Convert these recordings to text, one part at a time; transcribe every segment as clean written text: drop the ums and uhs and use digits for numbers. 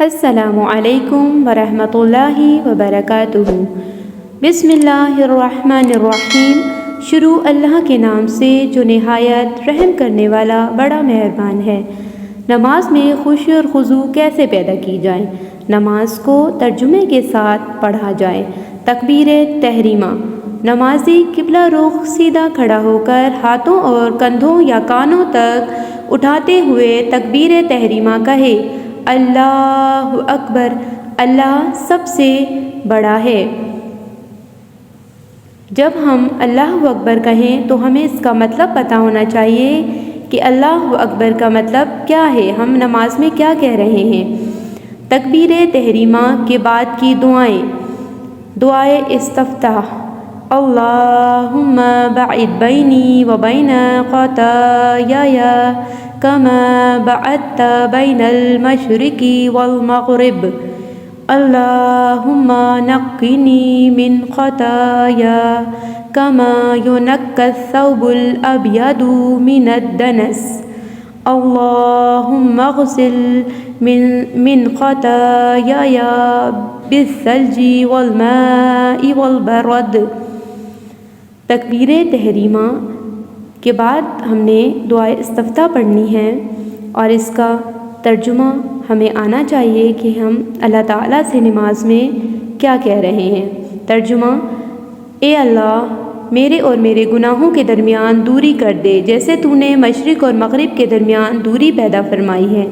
السلام علیکم ورحمۃ اللہ وبرکاتہ۔ بسم اللہ الرحمن الرحیم۔ شروع اللہ کے نام سے جو نہایت رحم کرنے والا بڑا مہربان ہے۔ نماز میں خشوع اور خضوع کیسے پیدا کی جائے؟ نماز کو ترجمے کے ساتھ پڑھا جائے۔ تکبیر تحریمہ۔ نمازی قبلہ رخ سیدھا کھڑا ہو کر ہاتھوں اور کندھوں یا کانوں تک اٹھاتے ہوئے تکبیر تحریمہ کہے: اللہ اکبر، اللہ سب سے بڑا ہے۔ جب ہم اللہ اکبر کہیں تو ہمیں اس کا مطلب پتہ ہونا چاہیے کہ اللہ اکبر کا مطلب کیا ہے، ہم نماز میں کیا کہہ رہے ہیں۔ تکبیر تحریمہ کے بعد کی دعائیں: دعائے استفتاح: اللہم باعد بینی و بین خطایای کما باعدت بین المشرق والمغرب، اللہم نقنی من خطایا کما ینقی الثوب الابیض من الدنس، اللہم اغسل من خطایای بالثلج والماء والبرد۔ تکبیر تحریمہ کے بعد ہم نے دعائے استفتاح پڑھنی ہے اور اس کا ترجمہ ہمیں آنا چاہیے کہ ہم اللہ تعالیٰ سے نماز میں کیا کہہ رہے ہیں۔ ترجمہ: اے اللہ، میرے اور میرے گناہوں کے درمیان دوری کر دے جیسے تو نے مشرق اور مغرب کے درمیان دوری پیدا فرمائی ہے۔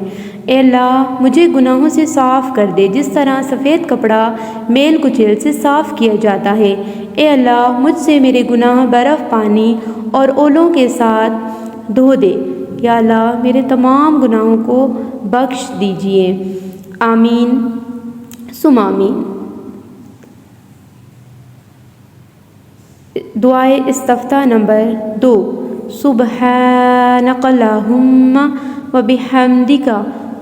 اے اللہ، مجھے گناہوں سے صاف کر دے جس طرح سفید کپڑا میل کچیل سے صاف کیا جاتا ہے۔ اے اللہ، مجھ سے میرے گناہ برف پانی اور اولوں کے ساتھ دھو دے۔ یا اللہ، میرے تمام گناہوں کو بخش دیجیے۔ آمین ثم آمین۔ دعائے استفتاح نمبر 2: سبحانک اللہم و بحمدک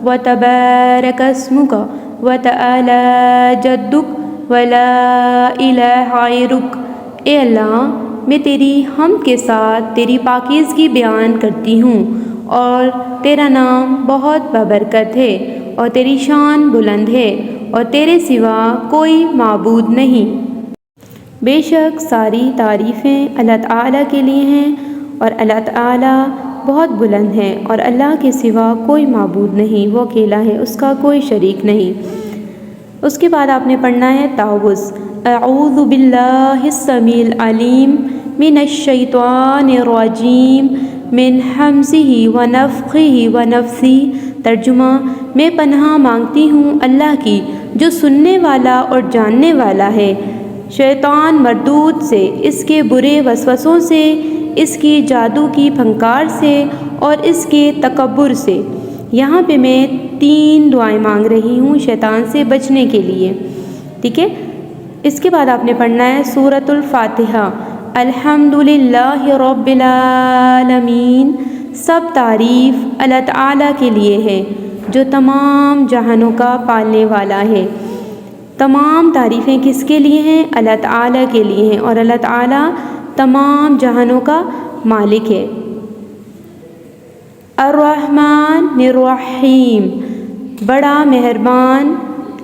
و تبارک اسمک و تعالی جدک و لا الہ غیرک۔ اے اللہ، میں تیری حمد کے ساتھ تیری پاکیزگی بیان کرتی ہوں اور تیرا نام بہت بابرکت ہے اور تیری شان بلند ہے اور تیرے سوا کوئی معبود نہیں۔ بے شک ساری تعریفیں اللہ تعالیٰ کے لیے ہیں اور اللہ تعالیٰ بہت بلند ہے اور اللہ کے سوا کوئی معبود نہیں، وہ اکیلا ہے، اس کا کوئی شریک نہیں۔ اس کے بعد آپ نے پڑھنا ہے تعوذ: اعوذ باللہ السمیع العلیم من الشیطان الرجیم من ہمزہ ونفخہ ونفثہ۔ ترجمہ: میں پناہ مانگتی ہوں اللہ کی جو سننے والا اور جاننے والا ہے، شیطان مردود سے، اس کے برے وسوسوں سے، اس کی جادو کی پھنکار سے اور اس کے تکبر سے۔ یہاں پہ میں 3 دعائیں مانگ رہی ہوں شیطان سے بچنے کے لیے، ٹھیک ہے۔ اس کے بعد آپ نے پڑھنا ہے سورۃ الفاتحہ: الحمدللہ رب العالمین۔ سب تعریف اللہ تعالیٰ کے لیے ہے جو تمام جہانوں کا پالنے والا ہے۔ تمام تعریفیں کس کے لیے ہیں؟ اللہ تعالیٰ کے لیے ہیں اور اللہ تعالیٰ تمام جہانوں کا مالک ہے۔ الرحمن الرحیم، بڑا مہربان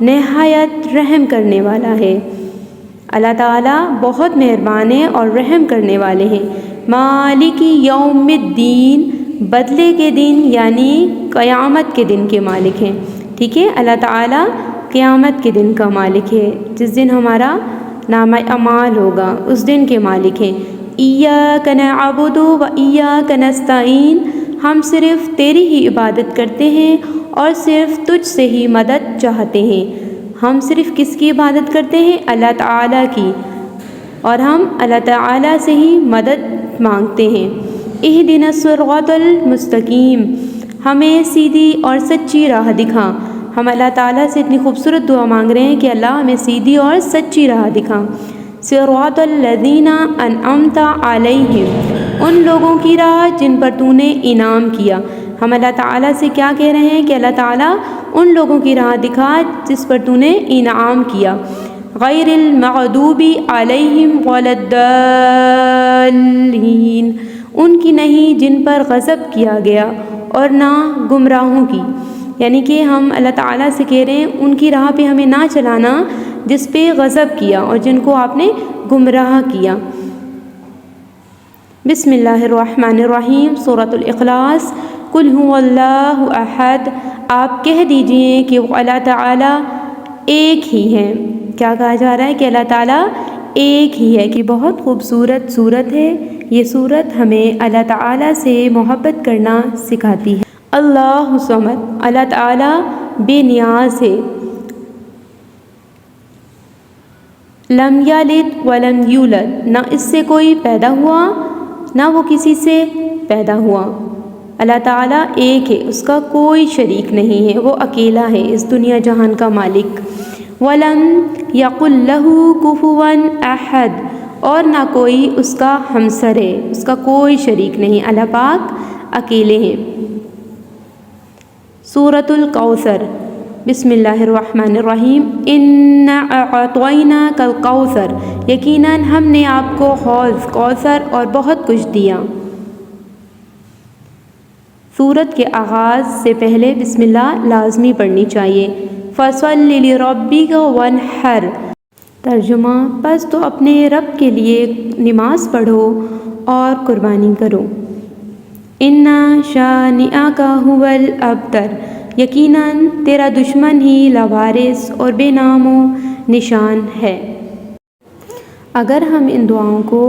نہایت رحم کرنے والا ہے۔ اللہ تعالیٰ بہت مہربان ہے اور رحم کرنے والے ہیں۔ مالک یوم الدین، بدلے کے دن یعنی قیامت کے دن کے مالک ہیں، ٹھیک ہے۔ اللہ تعالیٰ قیامت کے دن کا مالک ہے، جس دن ہمارا نامہ اعمال ہوگا، اس دن کے مالک ہیں۔ ایاک نعبد و ایاک نستعین، ہم صرف تیری ہی عبادت کرتے ہیں اور صرف تجھ سے ہی مدد چاہتے ہیں۔ ہم صرف کس کی عبادت کرتے ہیں؟ اللہ تعالیٰ کی، اور ہم اللہ تعالیٰ سے ہی مدد مانگتے ہیں۔ اہدنا الصراط المستقیم، ہمیں سیدھی اور سچی راہ دکھا۔ ہم اللہ تعالیٰ سے اتنی خوبصورت دعا مانگ رہے ہیں کہ اللہ ہمیں سیدھی اور سچی راہ دکھا۔ صراط الذین انعمت علیہم، ان لوگوں کی راہ جن پر تو نے انعام کیا۔ ہم اللہ تعالیٰ سے کیا کہہ رہے ہیں کہ اللہ تعالیٰ ان لوگوں کی راہ دکھا جس پر تو نے انعام کیا۔ غیر المغضوب علیہم ولا الضالین، ان کی نہیں جن پر غضب کیا گیا اور نہ گمراہوں کی۔ یعنی کہ ہم اللہ تعالیٰ سے کہہ رہے ہیں ان کی راہ پہ ہمیں نہ چلانا جس پہ غضب کیا اور جن کو آپ نے گمراہ کیا۔ بسم اللہ الرحمن الرحیم، سورۃ الاخلاص۔ قل هو اللہ احد، آپ کہہ دیجئے کہ وہ اللہ تعالیٰ ایک ہی ہے۔ کیا کہا جا رہا ہے کہ اللہ تعالیٰ ایک ہی ہے، کہ بہت خوبصورت صورت ہے یہ صورت، ہمیں اللہ تعالیٰ سے محبت کرنا سکھاتی ہے۔ اللہ صمد، اللہ تعالیٰ بے نیاز ہے۔ لم یلد ولم یولد، نہ اس سے کوئی پیدا ہوا نہ وہ کسی سے پیدا ہوا۔ اللہ تعالیٰ ایک ہے، اس کا کوئی شریک نہیں ہے، وہ اکیلا ہے، اس دنیا جہان کا مالک۔ ولم یقل لہ کفوا احد، اور نہ کوئی اس کا ہمسر ہے، اس کا کوئی شریک نہیں، اللہ پاک اکیلے ہیں۔ سورۃ الکوثر۔ بسم اللہ الرحمن الرحیم۔ انا اعطیناک الکوثر، یقیناً ہم نے آپ کو حوض کوثر اور بہت کچھ دیا۔ سورت کے آغاز سے پہلے بسم اللہ لازمی پڑھنی چاہیے۔ فصل لربک وانحر، ترجمہ، پس تو اپنے رب کے لیے نماز پڑھو اور قربانی کرو۔ انا شانئک ھو الابتر، یقیناً تیرا دشمن ہی لاوارث اور بے نام و نشان ہے۔ اگر ہم ان دعاؤں کو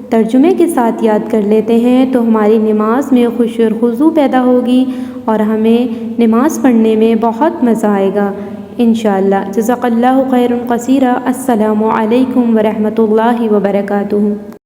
ترجمے کے ساتھ یاد کر لیتے ہیں تو ہماری نماز میں خشوع اور خضوع پیدا ہوگی اور ہمیں نماز پڑھنے میں بہت مزہ آئے گا انشاءاللہ۔ جزاک اللہ خیر کثیرا۔ السلام علیکم ورحمۃ اللہ وبرکاتہ۔